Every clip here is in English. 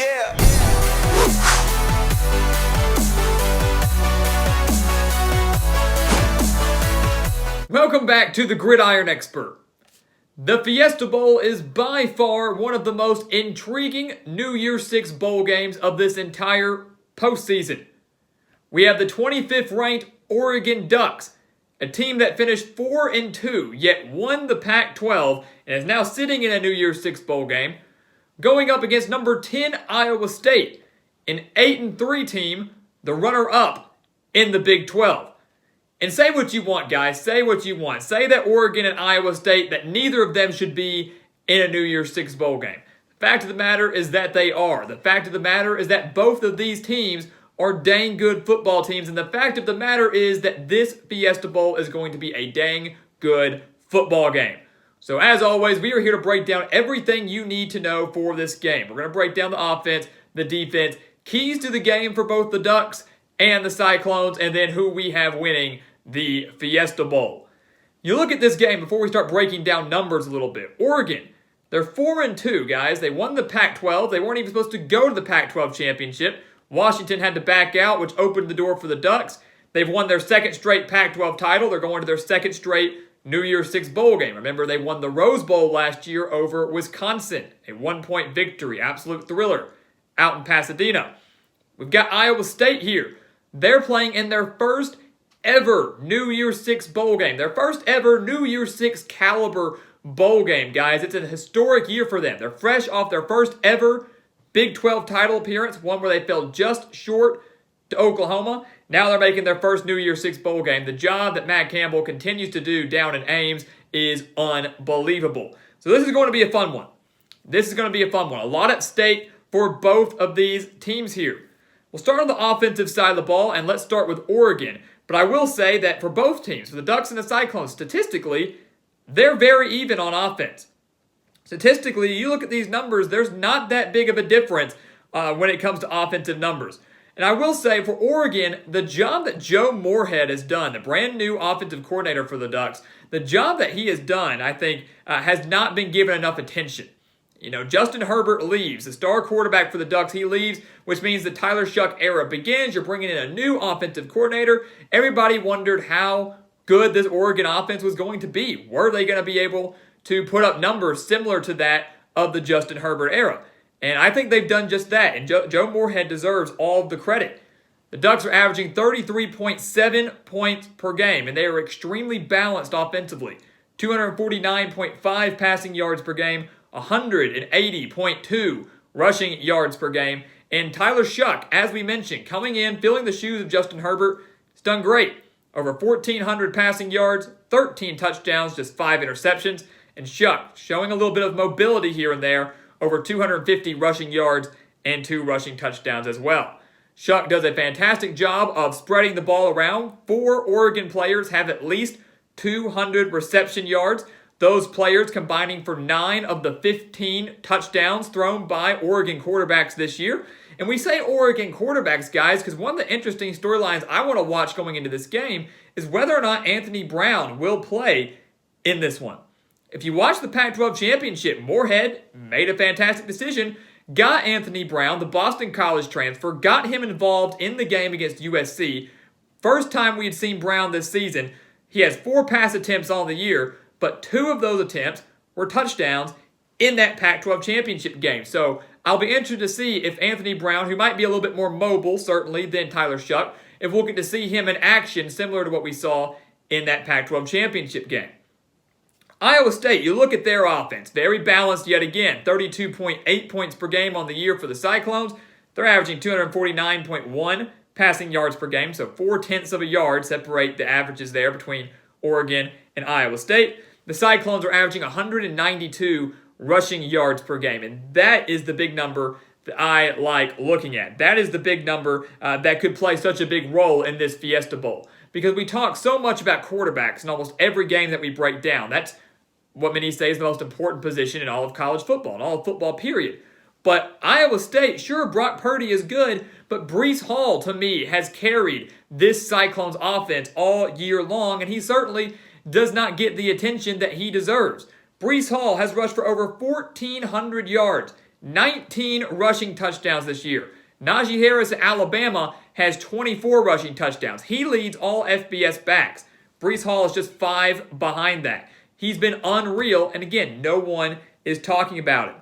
Yeah. Welcome back to the Gridiron Expert. The Fiesta Bowl is by far one of the most intriguing New Year's Six bowl games of this entire postseason. We have the 25th ranked Oregon Ducks, a team that finished 4-2, yet won the Pac-12 and is now sitting in a New Year's Six bowl game, going up against number 10 Iowa State, an 8-3 team, the runner-up in the Big 12. And say what you want, guys. Say what you want. Say that Oregon and Iowa State, that neither of them should be in a New Year's Six bowl game. The fact of the matter is that they are. The fact of the matter is that both of these teams are dang good football teams. And the fact of the matter is that this Fiesta Bowl is going to be a dang good football game. So as always, we are here to break down everything you need to know for this game. We're going to break down the offense, the defense, keys to the game for both the Ducks and the Cyclones, and then who we have winning the Fiesta Bowl. You look at this game before we start breaking down numbers a little bit. Oregon, they're 4-2, guys. They won the Pac-12. They weren't even supposed to go to the Pac-12 championship. Washington had to back out, which opened the door for the Ducks. They've won their second straight Pac-12 title. They're going to their second straight New Year's Six bowl game. Remember, they won the Rose Bowl last year over Wisconsin. A 1-point victory, absolute thriller, out in Pasadena. We've got Iowa State here. They're playing in their first ever New Year's Six bowl game. Their first ever New Year's Six caliber bowl game, guys. It's a historic year for them. They're fresh off their first ever Big 12 title appearance, one where they fell just short to Oklahoma. Now they're making their first New Year's Six bowl game. The job that Matt Campbell continues to do down in Ames is unbelievable. So this is going to be a fun one. This is going to be a fun one. A lot at stake for both of these teams here. We'll start on the offensive side of the ball, and let's start with Oregon. But I will say that for both teams, for the Ducks and the Cyclones, statistically, they're very even on offense. Statistically, you look at these numbers, there's not that big of a difference when it comes to offensive numbers. And I will say, for Oregon, the job that Joe Moorhead has done, the brand new offensive coordinator for the Ducks, the job that he has done, I think, has not been given enough attention. You know, Justin Herbert leaves. The star quarterback for the Ducks, he leaves, which means the Tyler Shough era begins. You're bringing in a new offensive coordinator. Everybody wondered how good this Oregon offense was going to be. Were they going to be able to put up numbers similar to that of the Justin Herbert era? And I think they've done just that, and Joe Moorhead deserves all of the credit. The Ducks are averaging 33.7 points per game, and they are extremely balanced offensively. 249.5 passing yards per game, 180.2 rushing yards per game. And Tyler Shough, as we mentioned, coming in, filling the shoes of Justin Herbert, has done great. Over 1,400 passing yards, 13 touchdowns, just 5 interceptions. And Shough showing a little bit of mobility here and there, over 250 rushing yards and 2 rushing touchdowns as well. Shough does a fantastic job of spreading the ball around. 4 Oregon players have at least 200 reception yards. Those players combining for 9 of the 15 touchdowns thrown by Oregon quarterbacks this year. And we say Oregon quarterbacks, guys, because one of the interesting storylines I want to watch going into this game is whether or not Anthony Brown will play in this one. If you watch the Pac-12 championship, Moorhead made a fantastic decision, got Anthony Brown, the Boston College transfer, got him involved in the game against USC. First time we had seen Brown this season. He has 4 pass attempts on the year, but 2 of those attempts were touchdowns in that Pac-12 championship game. So I'll be interested to see if Anthony Brown, who might be a little bit more mobile, certainly, than Tyler Shough, if we'll get to see him in action similar to what we saw in that Pac-12 championship game. Iowa State, you look at their offense, very balanced yet again. 32.8 points per game on the year for the Cyclones. They're averaging 249.1 passing yards per game, so 0.4 of a yard separate the averages there between Oregon and Iowa State. The Cyclones are averaging 192 rushing yards per game, and that is the big number that I like looking at. That is the big number that could play such a big role in this Fiesta Bowl, because we talk so much about quarterbacks in almost every game that we break down. That's what many say is the most important position in all of college football, in all of football, period. But Iowa State, sure, Brock Purdy is good, but Breece Hall, to me, has carried this Cyclones offense all year long, and he certainly does not get the attention that he deserves. Breece Hall has rushed for over 1,400 yards, 19 rushing touchdowns this year. Najee Harris at Alabama has 24 rushing touchdowns. He leads all FBS backs. Breece Hall is just 5 behind that. He's been unreal, and again, no one is talking about him.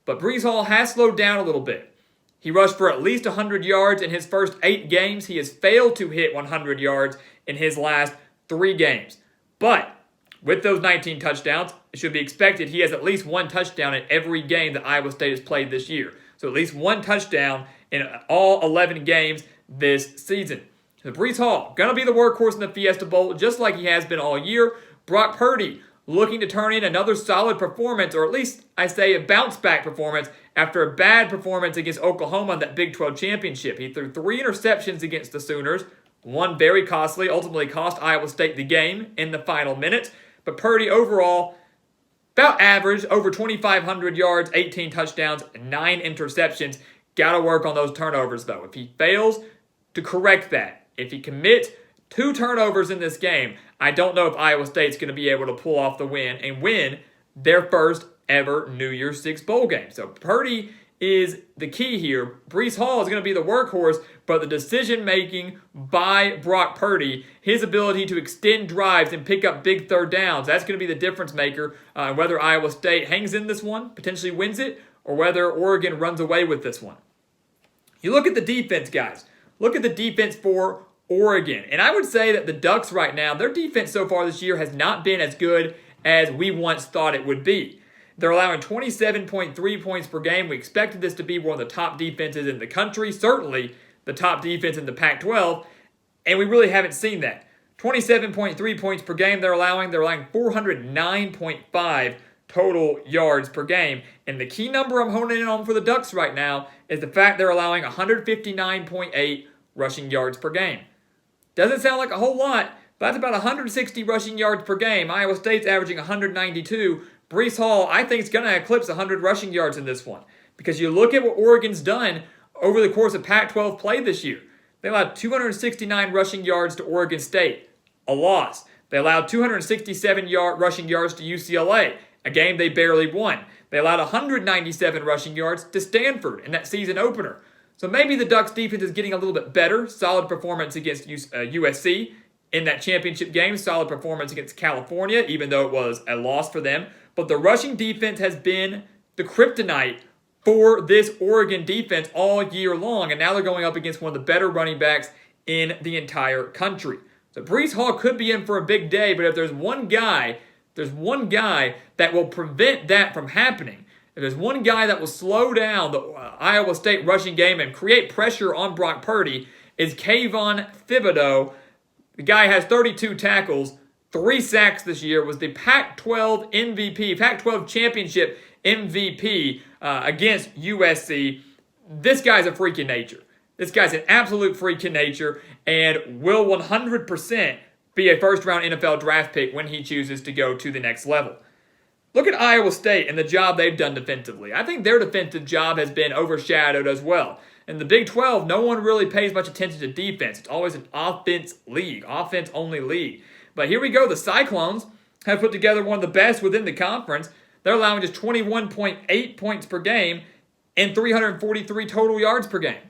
But Breece Hall has slowed down a little bit. He rushed for at least 100 yards in his first 8 games. He has failed to hit 100 yards in his last 3 games. But with those 19 touchdowns, it should be expected he has at least 1 touchdown in every game that Iowa State has played this year. So at least 1 touchdown in all 11 games this season. So Breece Hall, going to be the workhorse in the Fiesta Bowl, just like he has been all year. Brock Purdy, looking to turn in another solid performance, or at least, I say, a bounce-back performance after a bad performance against Oklahoma in that Big 12 championship. He threw 3 interceptions against the Sooners, one very costly, ultimately cost Iowa State the game in the final minutes. But Purdy overall, about average, over 2,500 yards, 18 touchdowns, 9 interceptions. Got to work on those turnovers, though. If he fails to correct that, if he commits 2 turnovers in this game, I don't know if Iowa State's going to be able to pull off the win and win their first ever New Year's Six bowl game. So Purdy is the key here. Breece Hall is going to be the workhorse, but the decision-making by Brock Purdy, his ability to extend drives and pick up big third downs, that's going to be the difference maker. Whether Iowa State hangs in this one, potentially wins it, or whether Oregon runs away with this one. You look at the defense, guys. Look at the defense for Oregon. And I would say that the Ducks right now, their defense so far this year has not been as good as we once thought it would be. They're allowing 27.3 points per game. We expected this to be one of the top defenses in the country, certainly the top defense in the Pac-12, and we really haven't seen that. 27.3 points per game they're allowing 409.5 total yards per game. And the key number I'm honing in on for the Ducks right now is the fact they're allowing 159.8 rushing yards per game. Doesn't sound like a whole lot, but that's about 160 rushing yards per game. Iowa State's averaging 192. Breece Hall, I think, is going to eclipse 100 rushing yards in this one. Because you look at what Oregon's done over the course of Pac-12 play this year. They allowed 269 rushing yards to Oregon State, a loss. They allowed 267 rushing yards to UCLA, a game they barely won. They allowed 197 rushing yards to Stanford in that season opener. So maybe the Ducks defense is getting a little bit better. Solid performance against USC in that championship game. Solid performance against California, even though it was a loss for them. But the rushing defense has been the kryptonite for this Oregon defense all year long. And now they're going up against one of the better running backs in the entire country. So Breece Hall could be in for a big day, but if there's one guy that will prevent that from happening, if there's one guy that will slow down the Iowa State rushing game and create pressure on Brock Purdy, is Kayvon Thibodeaux. The guy has 32 tackles, 3 sacks this year, was the Pac-12 MVP, Pac-12 championship MVP against USC. This guy's a freak in nature. This guy's an absolute freak in nature and will 100% be a first-round NFL draft pick when he chooses to go to the next level. Look at Iowa State and the job they've done defensively. I think their defensive job has been overshadowed as well. In the Big 12, no one really pays much attention to defense. It's always an offense-only league. But here we go. The Cyclones have put together one of the best within the conference. They're allowing just 21.8 points per game and 343 total yards per game.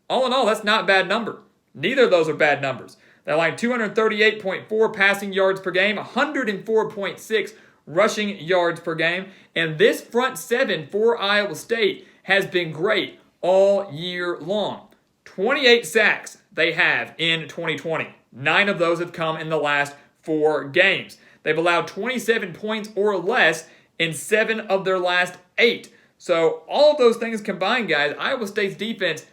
All in all, that's not a bad number. Neither of those are bad numbers. They're allowing 238.4 passing yards per game, 104.6 rushing yards per game. And this front seven for Iowa State has been great all year long. 28 sacks they have in 2020. 9 of those have come in the last 4 games. They've allowed 27 points or less in 7 of their last 8. So all of those things combined, guys, Iowa State's defense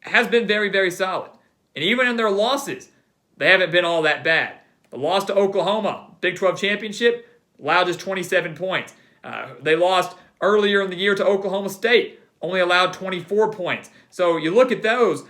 has been very, very solid. And even in their losses, they haven't been all that bad. The loss to Oklahoma, Big 12 championship, allowed just 27 points. They lost earlier in the year to Oklahoma State, only allowed 24 points. So you look at those,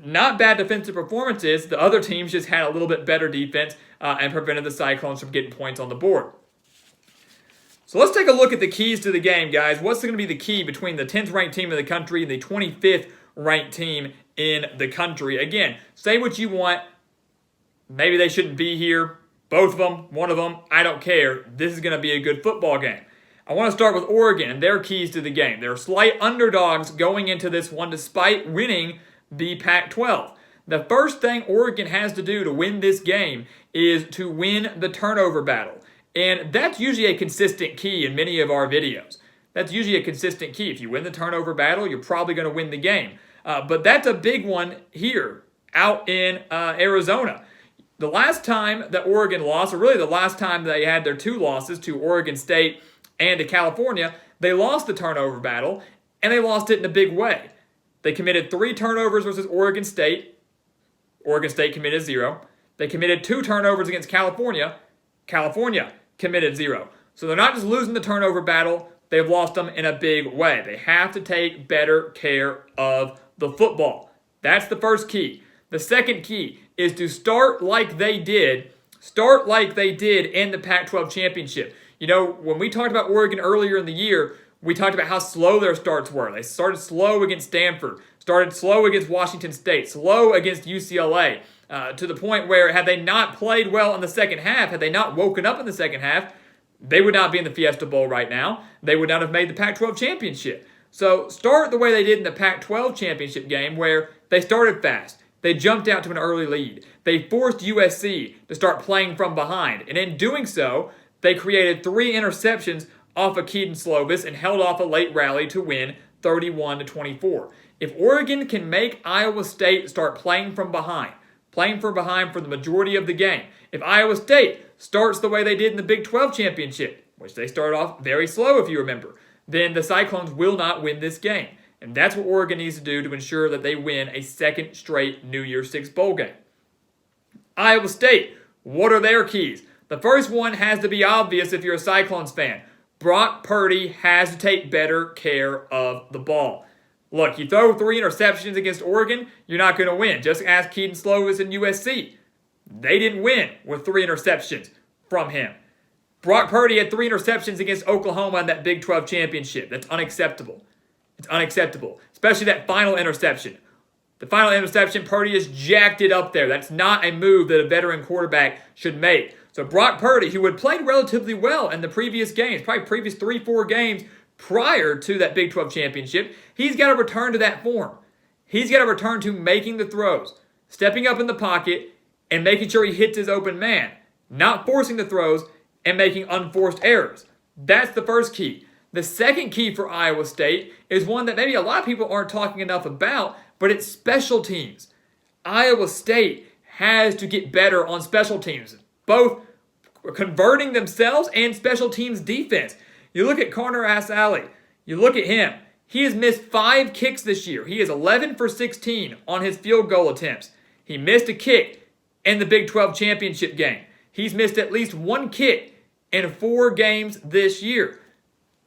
not bad defensive performances. The other teams just had a little bit better defense and prevented the Cyclones from getting points on the board. So let's take a look at the keys to the game, guys. What's going to be the key between the 10th ranked team in the country and the 25th ranked team in the country? Again, say what you want. Maybe they shouldn't be here. Both of them, one of them, I don't care. This is going to be a good football game. I want to start with Oregon and their keys to the game. They're slight underdogs going into this one despite winning the Pac-12. The first thing Oregon has to do to win this game is to win the turnover battle. And that's usually a consistent key in many of our videos. That's usually a consistent key. If you win the turnover battle, you're probably going to win the game. But that's a big one here out in Arizona. The last time that Oregon lost, or really the last time they had their two losses to Oregon State and to California, they lost the turnover battle, and they lost it in a big way. They committed 3 turnovers versus Oregon State. Oregon State committed 0. They committed 2 turnovers against California. California committed 0. So they're not just losing the turnover battle, they've lost them in a big way. They have to take better care of the football. That's the first key. The second key is to start like they did in the Pac-12 championship. You know, when we talked about Oregon earlier in the year, we talked about how slow their starts were. They started slow against Stanford, started slow against Washington State, slow against UCLA, to the point where had they not played well in the second half, had they not woken up in the second half, they would not be in the Fiesta Bowl right now. They would not have made the Pac-12 championship. So start the way they did in the Pac-12 championship game where they started fast. They jumped out to an early lead. They forced USC to start playing from behind. And in doing so, they created 3 interceptions off of Kedon Slovis and held off a late rally to win 31-24. If Oregon can make Iowa State start playing from behind for the majority of the game, if Iowa State starts the way they did in the Big 12 championship, which they started off very slow if you remember, then the Cyclones will not win this game. And that's what Oregon needs to do to ensure that they win a second straight New Year's Six bowl game. Iowa State, what are their keys? The first one has to be obvious if you're a Cyclones fan. Brock Purdy has to take better care of the ball. Look, you throw 3 interceptions against Oregon, you're not going to win. Just ask Kedon Slovis and USC. They didn't win with 3 interceptions from him. Brock Purdy had 3 interceptions against Oklahoma in that Big 12 championship. That's unacceptable. It's unacceptable, especially that final interception. The final interception, Purdy has jacked it up there. That's not a move that a veteran quarterback should make. So Brock Purdy, who had played relatively well in the previous games, probably previous 3-4 games prior to that Big 12 championship, he's got to return to that form. He's got to return to making the throws, stepping up in the pocket, and making sure he hits his open man, not forcing the throws and making unforced errors. That's the first key. The second key for Iowa State is one that maybe a lot of people aren't talking enough about, but it's special teams. Iowa State has to get better on special teams, both converting themselves and special teams defense. You look at Connor Assalley. You look at him. He has missed 5 kicks this year. He is 11 for 16 on his field goal attempts. He missed a kick in the Big 12 championship game. He's missed at least 1 kick in 4 games this year.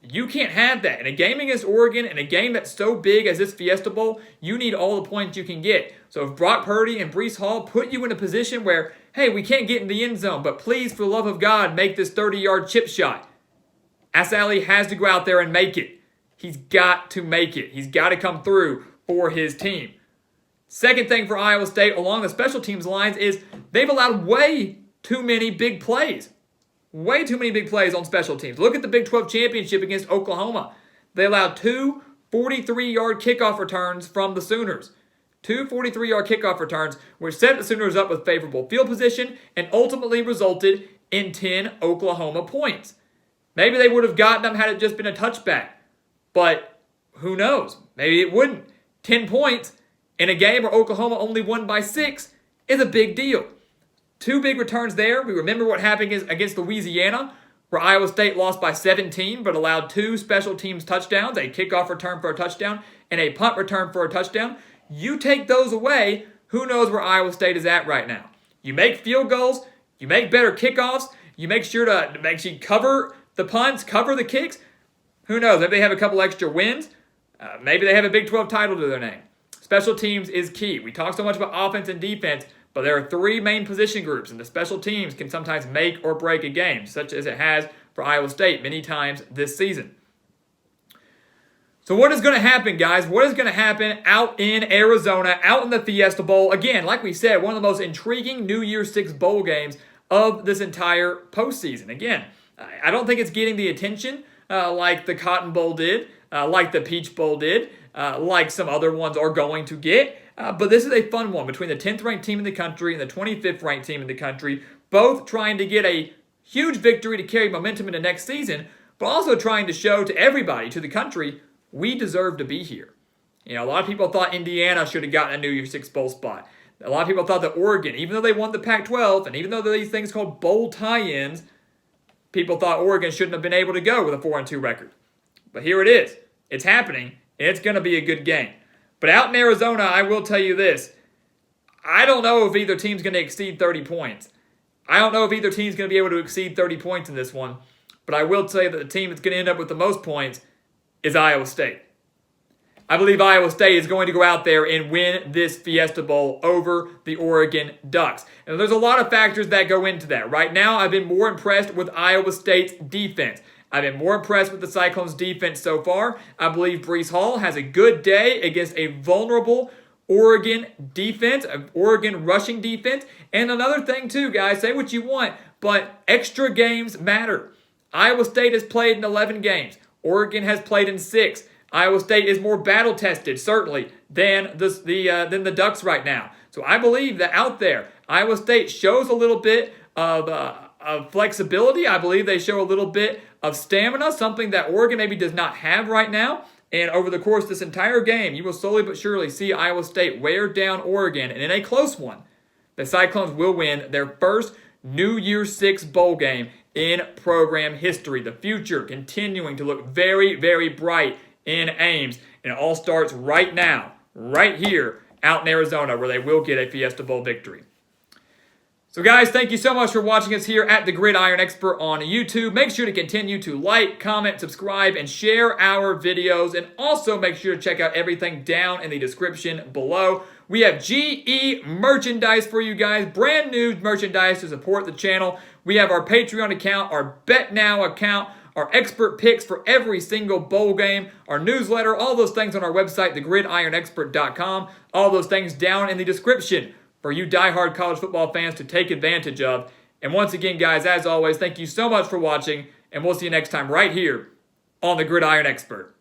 You can't have that. In a game against Oregon, in a game that's so big as this Fiesta Bowl, you need all the points you can get. So if Brock Purdy and Breece Hall put you in a position where, hey, we can't get in the end zone, but please, for the love of God, make this 30-yard chip shot. Assalley has to go out there and make it. He's got to make it. He's got to come through for his team. Second thing for Iowa State along the special teams lines is they've allowed way too many big plays. Way too many big plays on special teams. Look at the Big 12 championship against Oklahoma. They allowed 2 43-yard kickoff returns from the Sooners. 2 43-yard kickoff returns, which set the Sooners up with favorable field position and ultimately resulted in 10 Oklahoma points. Maybe they would have gotten them had it just been a touchback. But who knows? Maybe it wouldn't. 10 points in a game where Oklahoma only won by 6 is a big deal. 2 big returns there. We remember what happened against Louisiana, where Iowa State lost by 17 but allowed 2 special teams touchdowns, a kickoff return for a touchdown and a punt return for a touchdown. You take those away, who knows where Iowa State is at right now. You make field goals, you make better kickoffs, you make sure to actually cover the punts, cover the kicks. Who knows? Maybe they have a couple extra wins. Maybe they have a Big 12 title to their name. Special teams is key. We talk so much about offense and defense, but there are 3 main position groups, and the special teams can sometimes make or break a game, such as it has for Iowa State many times this season. So what is going to happen, guys? What is going to happen out in Arizona, out in the Fiesta Bowl? Again, like we said, one of the most intriguing New Year's Six bowl games of this entire postseason. Again, I don't think it's getting the attention like the Cotton Bowl did, like the Peach Bowl did, like some other ones are going to get. But this is a fun one between the 10th ranked team in the country and the 25th ranked team in the country, both trying to get a huge victory to carry momentum into next season, but also trying to show to everybody, to the country, we deserve to be here. You know, a lot of people thought Indiana should have gotten a New Year's Six bowl spot. A lot of people thought that Oregon, even though they won the Pac-12, and even though there are these things called bowl tie-ins, people thought Oregon shouldn't have been able to go with a 4-2 record. But here it is. It's happening, and it's going to be a good game. But out in Arizona, I will tell you this. I don't know if either team's going to exceed 30 points. I don't know if either team's going to be able to exceed 30 points in this one. But I will tell you that the team that's going to end up with the most points is Iowa State. I believe Iowa State is going to go out there and win this Fiesta Bowl over the Oregon Ducks. And there's a lot of factors that go into that. Right now, I've been more impressed with Iowa State's defense. I've been more impressed with the Cyclones' defense so far. I believe Breece Hall has a good day against a vulnerable Oregon defense, an Oregon rushing defense. And another thing too, guys, say what you want, but extra games matter. Iowa State has played in 11 games. Oregon has played in 6. Iowa State is more battle-tested, certainly, than the Ducks right now. So I believe that out there, Iowa State shows a little bit of flexibility. I believe they show a little bit of stamina, something that Oregon maybe does not have right now. And over the course of this entire game, you will slowly but surely see Iowa State wear down Oregon. And in a close one, the Cyclones will win their first New Year's Six bowl game in program history. The future continuing to look very, very bright in Ames. And it all starts right now, right here out in Arizona, where they will get a Fiesta Bowl victory. So guys, thank you so much for watching us here at the Gridiron Expert on YouTube. Make sure to continue to like, comment, subscribe, and share our videos. And also make sure to check out everything down in the description below. We have GE merchandise for you guys, brand new merchandise to support the channel. We have our Patreon account, our BetNow account, our expert picks for every single bowl game, our newsletter, all those things on our website, thegridironexpert.com. All those things down in the description for you diehard college football fans to take advantage of. And once again, guys, as always, thank you so much for watching, and we'll see you next time right here on the Gridiron Expert.